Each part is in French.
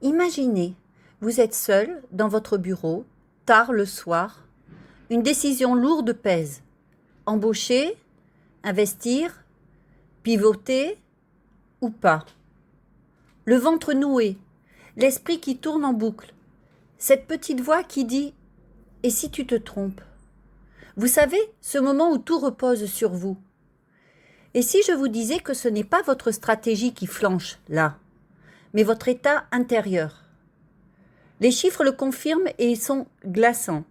Imaginez, vous êtes seul dans votre bureau, tard le soir. Une décision lourde pèse. Embaucher, investir, pivoter ou pas. Le ventre noué, l'esprit qui tourne en boucle. Cette petite voix qui dit « Et si tu te trompes ?» Vous savez, ce moment où tout repose sur vous. Et si je vous disais que ce n'est pas votre stratégie qui flanche, là, mais votre état intérieur? Les chiffres le confirment et ils sont glaçants.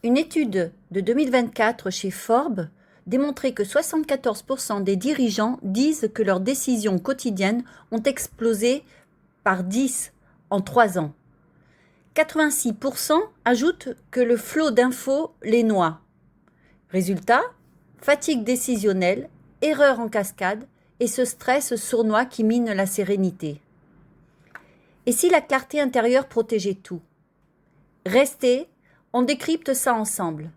Une étude de 2024 chez Forbes démontrait que 74% des dirigeants disent que leurs décisions quotidiennes ont explosé par 10 en 3 ans. 86% ajoutent que le flot d'infos les noie. Résultat, fatigue décisionnelle, erreur en cascade et ce stress sournois qui mine la sérénité. Et si la clarté intérieure protégeait tout? Restez, on décrypte ça ensemble.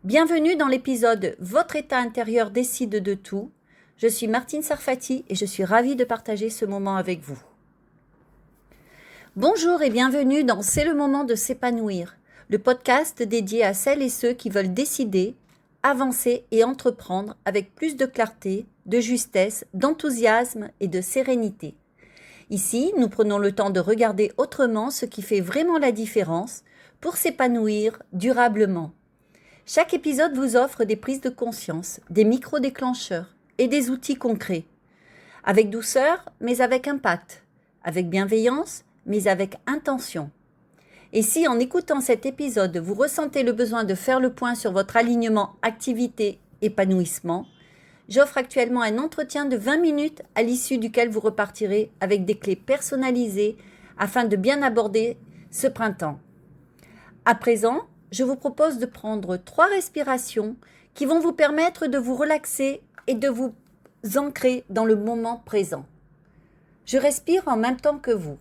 Bienvenue dans l'épisode « Votre état intérieur décide de tout ». Je suis Martine Sarfati et je suis ravie de partager ce moment avec vous. Bonjour et bienvenue dans C'est le moment de s'épanouir, le podcast dédié à celles et ceux qui veulent décider, avancer et entreprendre avec plus de clarté, de justesse, d'enthousiasme et de sérénité. Ici, nous prenons le temps de regarder autrement ce qui fait vraiment la différence pour s'épanouir durablement. Chaque épisode vous offre des prises de conscience, des micro-déclencheurs et des outils concrets. Avec douceur, mais avec impact. Avec bienveillance, mais avec intention. Et si en écoutant cet épisode, vous ressentez le besoin de faire le point sur votre alignement activité-épanouissement, j'offre actuellement un entretien de 20 minutes à l'issue duquel vous repartirez avec des clés personnalisées afin de bien aborder ce printemps. À présent, je vous propose de prendre 3 respirations qui vont vous permettre de vous relaxer et de vous ancrer dans le moment présent. Je respire en même temps que vous.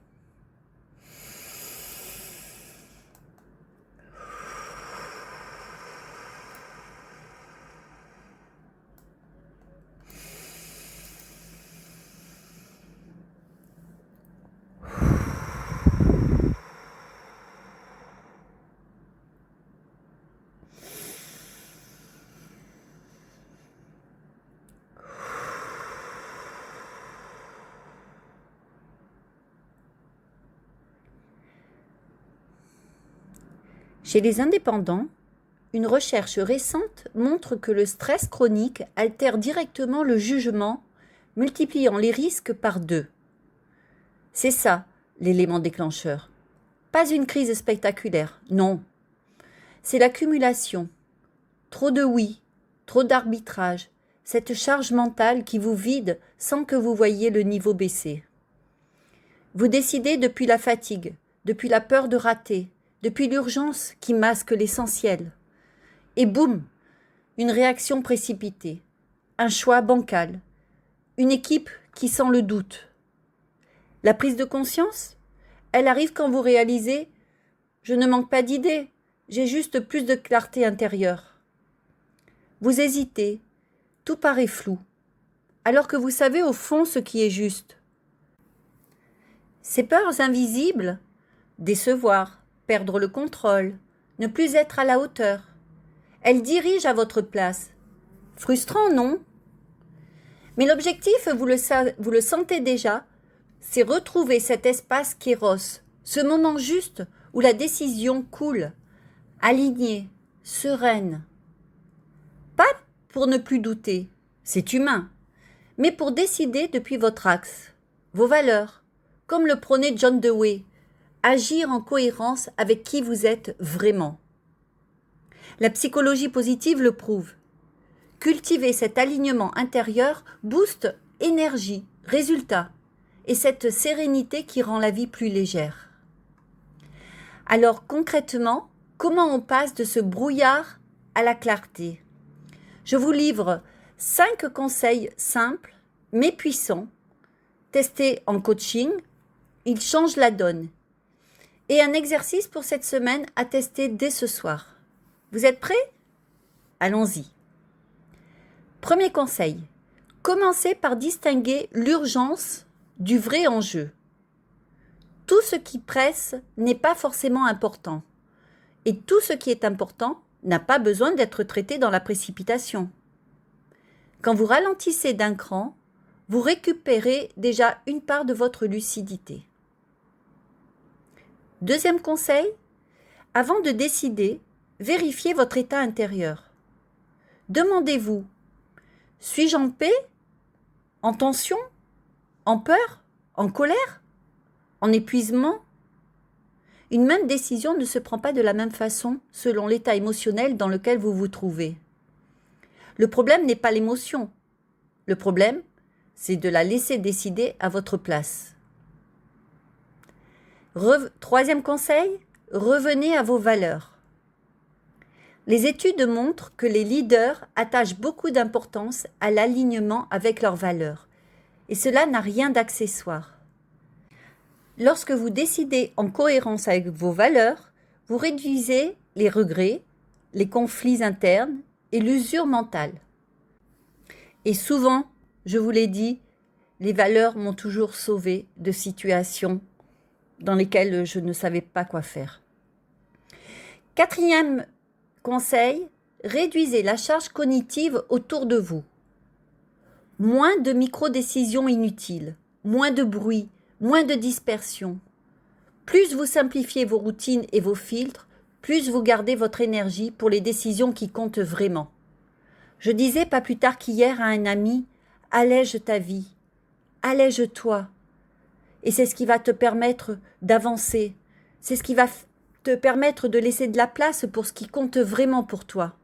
Chez les indépendants, une recherche récente montre que le stress chronique altère directement le jugement, multipliant les risques par 2. C'est ça, l'élément déclencheur. Pas une crise spectaculaire, non. C'est l'accumulation. Trop de oui, trop d'arbitrage, cette charge mentale qui vous vide sans que vous voyiez le niveau baisser. Vous décidez depuis la fatigue, depuis la peur de rater, depuis l'urgence qui masque l'essentiel. Et boum, une réaction précipitée, un choix bancal, une équipe qui sent le doute. La prise de conscience, elle arrive quand vous réalisez « je ne manque pas d'idées, j'ai juste plus de clarté intérieure ». Vous hésitez, tout paraît flou, alors que vous savez au fond ce qui est juste. Ces peurs invisibles, décevoir, perdre le contrôle, ne plus être à la hauteur. Elle dirige à votre place. Frustrant, non? Mais l'objectif, vous le sentez déjà, c'est retrouver cet espace kéros, ce moment juste où la décision coule, alignée, sereine. Pas pour ne plus douter, c'est humain, mais pour décider depuis votre axe, vos valeurs, comme le prônait John Dewey. Agir en cohérence avec qui vous êtes vraiment. La psychologie positive le prouve. Cultiver cet alignement intérieur booste énergie, résultat, et cette sérénité qui rend la vie plus légère. Alors concrètement, comment on passe de ce brouillard à la clarté? Je vous livre 5 conseils simples, mais puissants, testés en coaching. Ils changent la donne. Et un exercice pour cette semaine à tester dès ce soir. Vous êtes prêts? Allons-y. Premier conseil. Commencez par distinguer l'urgence du vrai enjeu. Tout ce qui presse n'est pas forcément important. Et tout ce qui est important n'a pas besoin d'être traité dans la précipitation. Quand vous ralentissez d'un cran, vous récupérez déjà une part de votre lucidité. Deuxième conseil, avant de décider, vérifiez votre état intérieur. Demandez-vous, suis-je en paix, en tension, en peur, en colère, en épuisement? Une même décision ne se prend pas de la même façon selon l'état émotionnel dans lequel vous vous trouvez. Le problème n'est pas l'émotion. Le problème, c'est de la laisser décider à votre place. Troisième conseil, revenez à vos valeurs. Les études montrent que les leaders attachent beaucoup d'importance à l'alignement avec leurs valeurs. Et cela n'a rien d'accessoire. Lorsque vous décidez en cohérence avec vos valeurs, vous réduisez les regrets, les conflits internes et l'usure mentale. Et souvent, je vous l'ai dit, les valeurs m'ont toujours sauvé de situations dans lesquelles je ne savais pas quoi faire. Quatrième conseil, réduisez la charge cognitive autour de vous. Moins de micro-décisions inutiles, moins de bruit, moins de dispersion. Plus vous simplifiez vos routines et vos filtres, plus vous gardez votre énergie pour les décisions qui comptent vraiment. Je disais pas plus tard qu'hier à un ami, allège ta vie, allège-toi. Et c'est ce qui va te permettre d'avancer. C'est ce qui va te permettre de laisser de la place pour ce qui compte vraiment pour toi.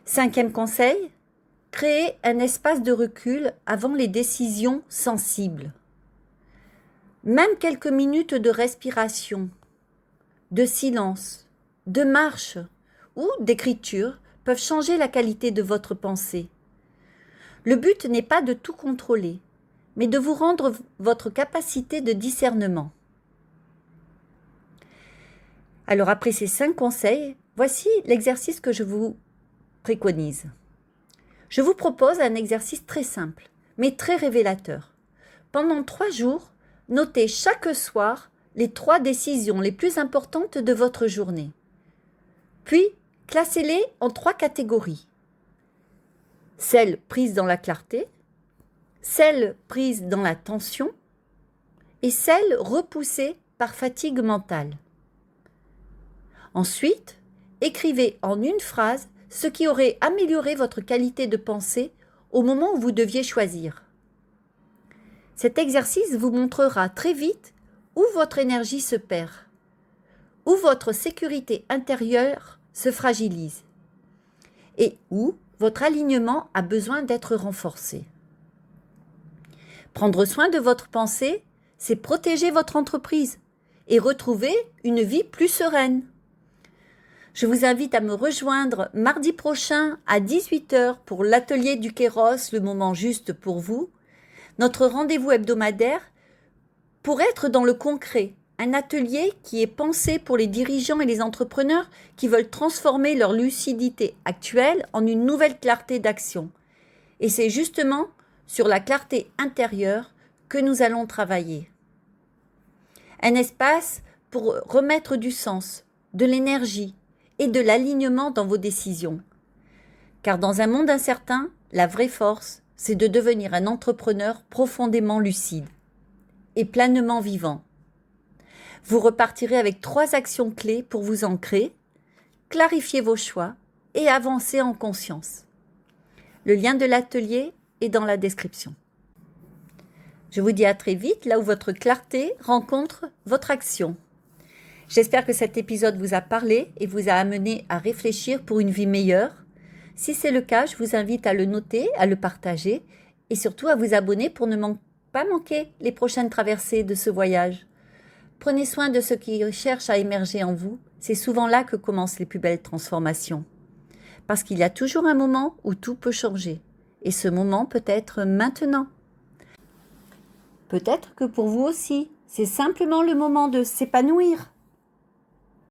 Cinquième conseil, créez un espace de recul avant les décisions sensibles. Même quelques minutes de respiration, de silence, de marche ou d'écriture peuvent changer la qualité de votre pensée. Le but n'est pas de tout contrôler, mais de vous rendre votre capacité de discernement. Alors après ces 5 conseils, voici l'exercice que je vous préconise. Je vous propose un exercice très simple, mais très révélateur. Pendant 3 jours, notez chaque soir les 3 décisions les plus importantes de votre journée. Puis, classez-les en 3 catégories. Celles prises dans la clarté, celles prises dans la tension et celles repoussées par fatigue mentale. Ensuite, écrivez en une phrase ce qui aurait amélioré votre qualité de pensée au moment où vous deviez choisir. Cet exercice vous montrera très vite où votre énergie se perd, où votre sécurité intérieure se fragilise et où votre alignement a besoin d'être renforcé. Prendre soin de votre pensée, c'est protéger votre entreprise et retrouver une vie plus sereine. Je vous invite à me rejoindre mardi prochain à 18h pour l'atelier du Kéros, le moment juste pour vous, notre rendez-vous hebdomadaire pour être dans le concret, un atelier qui est pensé pour les dirigeants et les entrepreneurs qui veulent transformer leur lucidité actuelle en une nouvelle clarté d'action. Et c'est justement sur la clarté intérieure que nous allons travailler. Un espace pour remettre du sens, de l'énergie et de l'alignement dans vos décisions. Car dans un monde incertain, la vraie force, c'est de devenir un entrepreneur profondément lucide et pleinement vivant. Vous repartirez avec 3 actions clés pour vous ancrer, clarifier vos choix et avancer en conscience. Le lien de l'atelier est dans la description. Je vous dis à très vite, là où votre clarté rencontre votre action. J'espère que cet épisode vous a parlé et vous a amené à réfléchir pour une vie meilleure. Si c'est le cas, je vous invite à le noter, à le partager et surtout à vous abonner pour ne pas manquer les prochaines traversées de ce voyage. Prenez soin de ceux qui cherchent à émerger en vous. C'est souvent là que commencent les plus belles transformations. Parce qu'il y a toujours un moment où tout peut changer. Et ce moment peut être maintenant. Peut-être que pour vous aussi, c'est simplement le moment de s'épanouir.